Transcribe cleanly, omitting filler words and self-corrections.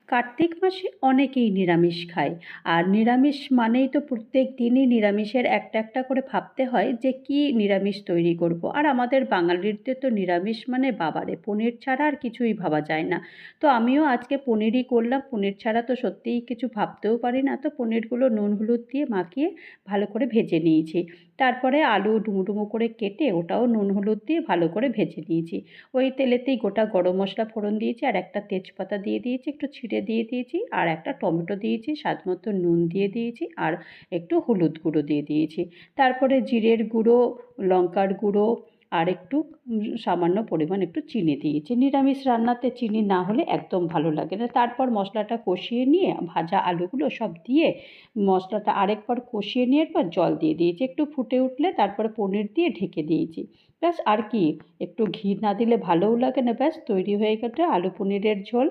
কার্তিক মাসে অনেকেই নিরামিষ খায়। আর নিরামিষ মানেই তো প্রত্যেক দিনই নিরামিষের একটা একটা করে ভাবতে হয় যে কী নিরামিষ তৈরি করব। আর আমাদের বাঙালিদের তো নিরামিষ মানে বাবারে পনির ছাড়া আর কিছুই ভাবা যায় না। তো আমিও আজকে পনিরই করলাম। পনির ছাড়া তো সত্যিই কিছু ভাবতেও পারি না। তো পনিরগুলো নুন হলুদ দিয়ে মাখিয়ে ভালো করে ভেজে নিয়েছি। তারপরে আলু ডুমো ডুমো করে কেটে ওটাও নুন হলুদ দিয়ে ভালো করে ভেজে নিয়েছি। ওই তেলেতেই গোটা গরম মশলা ফোড়ন দিয়েছি, আর একটা তেজপাতা দিয়ে দিয়েছি, একটু ছিঁড়ে দিয়ে দিয়েছি, আর একটা টমেটো দিয়েছি, স্বাদ মতো নুন দিয়ে দিয়েছি, আর একটু হলুদ গুঁড়ো দিয়ে দিয়েছি। তারপরে জিরের গুঁড়ো, লঙ্কার গুঁড়ো, আর একটু সামান্য পরিমাণ একটু চিনি দিয়েছি। নিরামিষ রান্নাতে চিনি না হলে একদম ভালো লাগে না। তারপর মশলাটা কষিয়ে নিয়ে ভাজা আলুগুলো সব দিয়ে মশলাটা আরেকবার কষিয়ে নেওয়ার পর জল দিয়ে দিয়েছি। একটু ফুটে উঠলে তারপরে পনির দিয়ে ঢেকে দিয়েছি। ব্যাস, আর কি, একটু ঘি না দিলে ভালোও লাগে না। ব্যাস তৈরি হয়ে গেছে আলু পনিরের ঝোল।